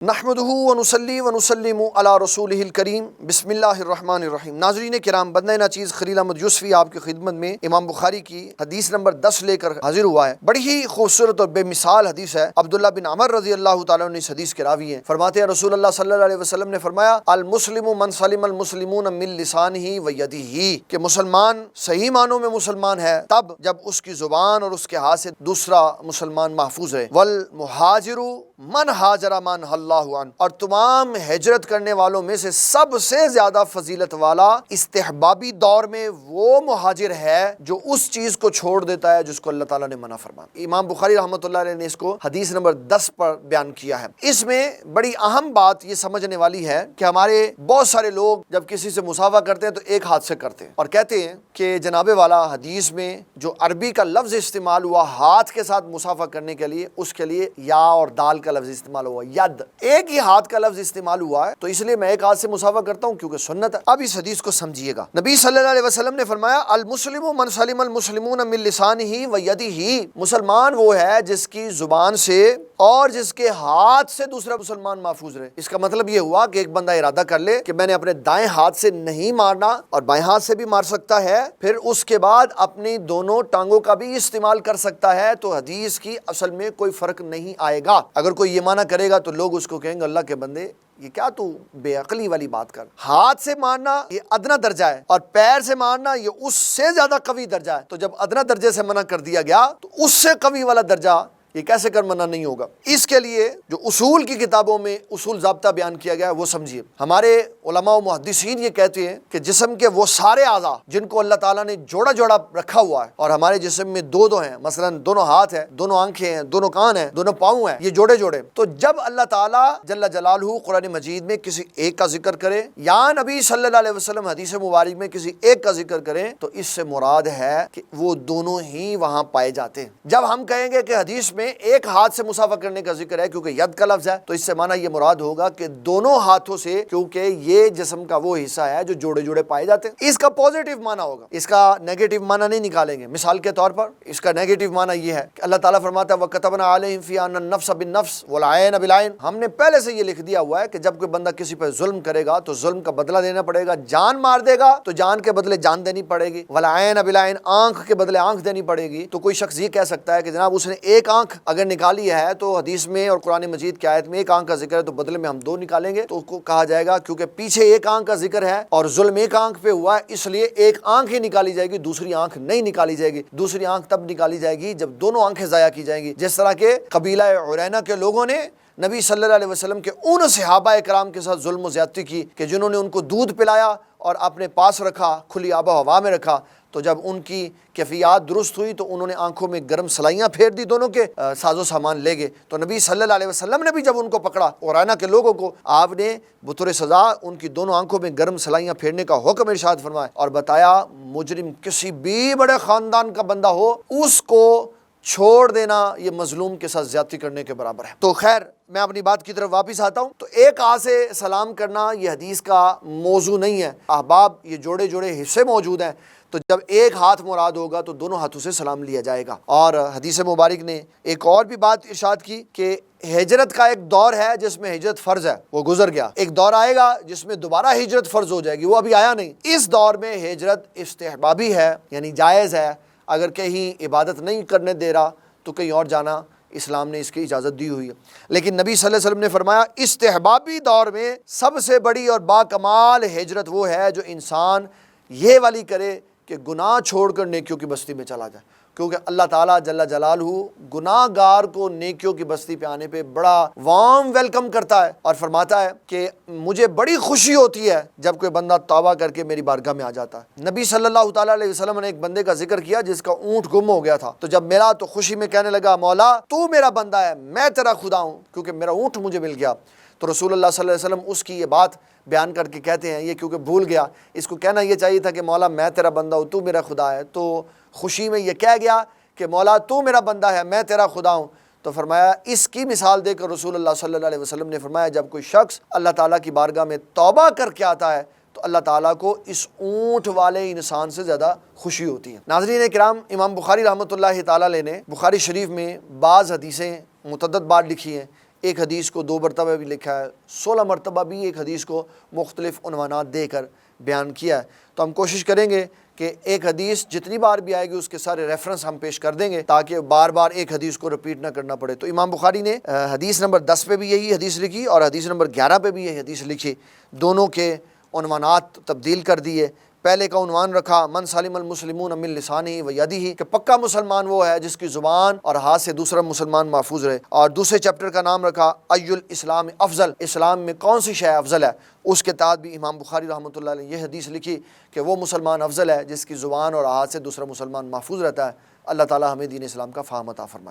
نحمدہ ونصلی ونسلم علی رسولہ الکریم بسم اللہ الرحمن الرحیم۔ ناظرین کرام، بندہ ناچیز خلیل احمد یوسفی آپ کی خدمت میں امام بخاری کی حدیث نمبر 10 لے کر حاضر ہوا ہے۔ بڑی ہی خوبصورت اور بے مثال حدیث ہے۔ عبداللہ بن عمر رضی اللہ تعالیٰ عنہ اس حدیث کے راوی ہیں۔ فرماتے ہیں رسول اللہ صلی اللہ علیہ وسلم نے فرمایا المسلم من سلم المسلمون من لسانہ و یدہ، کہ مسلمان صحیح معنوں میں مسلمان ہے تب جب اس کی زبان اور اس کے ہاتھ سے دوسرا مسلمان محفوظ رہے۔ والمہاجر من ہاجر من اللہ عنہ، اور تمام ہجرت کرنے والوں میں سے سب سے زیادہ فضیلت والا استحبابی دور میں وہ مہاجر ہے جو اس چیز کو چھوڑ دیتا ہے جس کو اللہ تعالیٰ نے منع فرمایا۔ امام بخاری رحمۃ اللہ علیہ نے اس کو حدیث نمبر 10 پر بیان کیا ہے۔ اس میں بڑی اہم بات یہ سمجھنے والی ہے کہ ہمارے بہت سارے لوگ جب کسی سے مصافحہ کرتے ہیں تو ایک ہاتھ سے کرتے ہیں اور کہتے ہیں کہ جناب والا حدیث میں جو عربی کا لفظ استعمال ہوا ہاتھ کے ساتھ مصافحہ کرنے کے لیے، اس کے لیے یا اور دال کا لفظ استعمال ہوا، ید، ایک ہی ہاتھ کا لفظ استعمال ہوا ہے، تو اس لیے میں ایک ہاتھ سے مصافحہ کرتا ہوں کیونکہ سنت ہے۔ اب اس حدیث کو سمجھیے گا۔ نبی صلی اللہ علیہ وسلم نے فرمایا المسلم من سلم المسلمون من لسانہ و یدہ، مسلمان وہ ہے جس کی زبان سے اور جس کے ہاتھ سے دوسرا مسلمان محفوظ رہے۔ اس کا مطلب یہ ہوا کہ ایک بندہ ارادہ کر لے کہ میں نے اپنے دائیں ہاتھ سے نہیں مارنا اور بائیں ہاتھ سے بھی مار سکتا ہے، پھر اس کے بعد اپنی دونوں ٹانگوں کا بھی استعمال کر سکتا ہے، تو حدیث کی اصل میں کوئی فرق نہیں آئے گا۔ اگر کوئی یہ معنی کرے گا تو لوگ اس کو کہیں گے اللہ کے بندے یہ کیا تو بے عقلی والی بات کر، ہاتھ سے مارنا یہ ادنا درجہ ہے اور پیر سے مارنا یہ اس سے زیادہ قوی درجہ ہے، تو جب ادنا درجے سے منع کر دیا گیا تو اس سے قوی والا درجہ یہ کیسے کر منع نہیں ہوگا۔ اس کے لیے جو اصول کی کتابوں میں اصول ضابطہ بیان کیا گیا ہے وہ سمجھیے۔ ہمارے علماء و محدثین یہ کہتے ہیں کہ جسم کے وہ سارے اعضاء جن کو اللہ تعالیٰ نے جوڑا جوڑا رکھا ہوا ہے، اور ہمارے جسم میں دو دو ہیں، مثلا دونوں ہاتھ ہیں، دونوں آنکھیں ہیں، دونوں کان ہیں، دونوں پاؤں ہیں، یہ جوڑے جوڑے، تو جب اللہ تعالیٰ جل جلالہ قرآن مجید میں کسی ایک کا ذکر کرے یا نبی صلی اللہ علیہ وسلم حدیث مبارک میں کسی ایک کا ذکر کریں تو اس سے مراد ہے کہ وہ دونوں ہی وہاں پائے جاتے ہیں۔ جب ہم کہیں گے کہ حدیث میں ایک ہاتھ سے مصافحہ کرنے کا ذکر ہے کیونکہ ید کا لفظ ہے، تو اس سے معنی یہ مراد ہوگا کہ دونوں ہاتھوں سے، کیونکہ یہ جسم کا وہ حصہ ہے جو جوڑے جوڑے پائے جاتے ہیں۔ اس کا پازیٹیو معنی ہوگا، اس کا نیگیٹو معنی نہیں نکالیں گے۔ مثال کے طور پر اس کا نیگیٹو معنی یہ ہے کہ اللہ تعالیٰ فرماتا ہے وَكَتَبْنَا عَلَيْهِمْ فِيهَا أَنَّ النَّفْسَ بِالنَّفْسِ وَالْعَيْنَ بِالْعَيْنِ، ہم نے پہلے سے یہ لکھ دیا ہوا ہے کہ جب کوئی بندہ کسی پہ ظلم کرے گا تو ظلم کا بدلہ دینا پڑے گا، جان مار دے گا تو جان کے بدلے جان دینی پڑے گی، وَالْعَيْنَ بِالْعَيْنِ، آنکھ کے بدلے آنکھ دینی پڑے گی۔ تو کوئی شخص یہ کہہ سکتا ہے کہ جناب اس نے ایک آنکھ اگر نکالی ہے تو حدیث میں اور قرآن مجید کی آیت میں ایک آنکھ کا ذکر ہے تو بدلے میں ہم دو نکالیں گے، تو اس کو کہا جائے گا کیونکہ پیچھے ایک آنکھ کا ذکر ہے اور ظلم ایک آنکھ پہ ہوا ہے، اس لیے ایک آنکھ ہی نکالی جائے گی، دوسری آنکھ نہیں نکالی جائے گی۔ دوسری آنکھ تب نکالی جائے گی جب دونوں آنکھیں ضائع کی جائیں گی، جس طرح کہ قبیلہ عرینہ کے لوگوں نے نبی صلی اللہ علیہ وسلم کے ان صحابہ کرام کے ساتھ ظلم و زیادتی کی کہ جنہوں نے ان کو دودھ پلایا اور اپنے پاس رکھا، کھلی آب و ہوا میں رکھا، تو جب ان کی کیفیات درست ہوئی تو انہوں نے آنکھوں میں گرم سلائیاں پھیر دی، دونوں کے ساز و سامان لے گئے۔ تو نبی صلی اللہ علیہ وسلم نے بھی جب ان کو پکڑا عرینہ کے لوگوں کو، آپ نے بطور سزا ان کی دونوں آنکھوں میں گرم سلائیاں پھیرنے کا حکم ارشاد فرمایا اور بتایا مجرم کسی بھی بڑے خاندان کا بندہ ہو اس کو چھوڑ دینا یہ مظلوم کے ساتھ زیادتی کرنے کے برابر ہے۔ تو خیر میں اپنی بات کی طرف واپس آتا ہوں۔ تو ایک ہاتھ سے سلام کرنا یہ حدیث کا موضوع نہیں ہے۔ احباب یہ جوڑے جوڑے حصے موجود ہیں، تو جب ایک ہاتھ مراد ہوگا تو دونوں ہاتھوں سے سلام لیا جائے گا۔ اور حدیث مبارک نے ایک اور بھی بات ارشاد کی کہ ہجرت کا ایک دور ہے جس میں ہجرت فرض ہے، وہ گزر گیا، ایک دور آئے گا جس میں دوبارہ ہجرت فرض ہو جائے گی، وہ ابھی آیا نہیں۔ اس دور میں ہجرت استحبابی ہے، یعنی جائز ہے، اگر کہیں عبادت نہیں کرنے دے رہا تو کہیں اور جانا اسلام نے اس کی اجازت دی ہوئی ہے۔ لیکن نبی صلی اللہ علیہ وسلم نے فرمایا استحبابی دور میں سب سے بڑی اور باکمال ہجرت وہ ہے جو انسان یہ والی کرے کہ گناہ چھوڑ کر نیکیوں کی بستی میں چلا جائے، کیونکہ اللہ تعالیٰ جل جلالہ گناہ گار کو نیکیوں کی بستی پہ آنے پہ بڑا وارم ویلکم کرتا ہے اور فرماتا ہے کہ مجھے بڑی خوشی ہوتی ہے جب کوئی بندہ توبہ کر کے میری بارگاہ میں آ جاتا ہے۔ نبی صلی اللہ تعالیٰ علیہ وسلم نے ایک بندے کا ذکر کیا جس کا اونٹ گم ہو گیا تھا، تو جب ملا تو خوشی میں کہنے لگا مولا تو میرا بندہ ہے، میں تیرا خدا ہوں کیونکہ میرا اونٹ مجھے مل گیا۔ تو رسول اللہ صلی اللہ علیہ وسلم اس کی یہ بات بیان کر کے کہتے ہیں یہ کیونکہ بھول گیا، اس کو کہنا یہ چاہیے تھا کہ مولا میں تیرا بندہ ہوں، تو میرا خدا ہے، تو خوشی میں یہ کہہ گیا کہ مولا تو میرا بندہ ہے، میں تیرا خدا ہوں۔ تو فرمایا اس کی مثال دے کر رسول اللہ صلی اللہ علیہ وسلم نے فرمایا جب کوئی شخص اللہ تعالیٰ کی بارگاہ میں توبہ کر کے آتا ہے تو اللہ تعالیٰ کو اس اونٹ والے انسان سے زیادہ خوشی ہوتی ہے۔ ناظرین کرام، امام بخاری رحمۃ اللہ تعالیٰ علیہ نے بخاری شریف میں بعض حدیثیں متعدد بار لکھی ہیں، ایک حدیث کو 2 مرتبہ بھی لکھا ہے، 16 مرتبہ بھی ایک حدیث کو مختلف عنوانات دے کر بیان کیا ہے۔ تو ہم کوشش کریں گے کہ ایک حدیث جتنی بار بھی آئے گی اس کے سارے ریفرنس ہم پیش کر دیں گے تاکہ بار بار ایک حدیث کو رپیٹ نہ کرنا پڑے۔ تو امام بخاری نے حدیث نمبر 10 پہ بھی یہی حدیث لکھی اور حدیث نمبر 11 پہ بھی یہی حدیث لکھی، دونوں کے عنوانات تبدیل کر دیے۔ پہلے کا عنوان رکھا من سالم المسلمون من لسانہ و یدہ، کہ پکا مسلمان وہ ہے جس کی زبان اور ہاتھ سے دوسرا مسلمان محفوظ رہے، اور دوسرے چیپٹر کا نام رکھا ای الاسلام افضل، اسلام میں کون سی شے افضل ہے۔ اس کے تحت بھی امام بخاری رحمۃ اللہ علیہ یہ حدیث لکھی کہ وہ مسلمان افضل ہے جس کی زبان اور ہاتھ سے دوسرا مسلمان محفوظ رہتا ہے۔ اللہ تعالی ہمیں دین اسلام کا فہم عطا فرمائے۔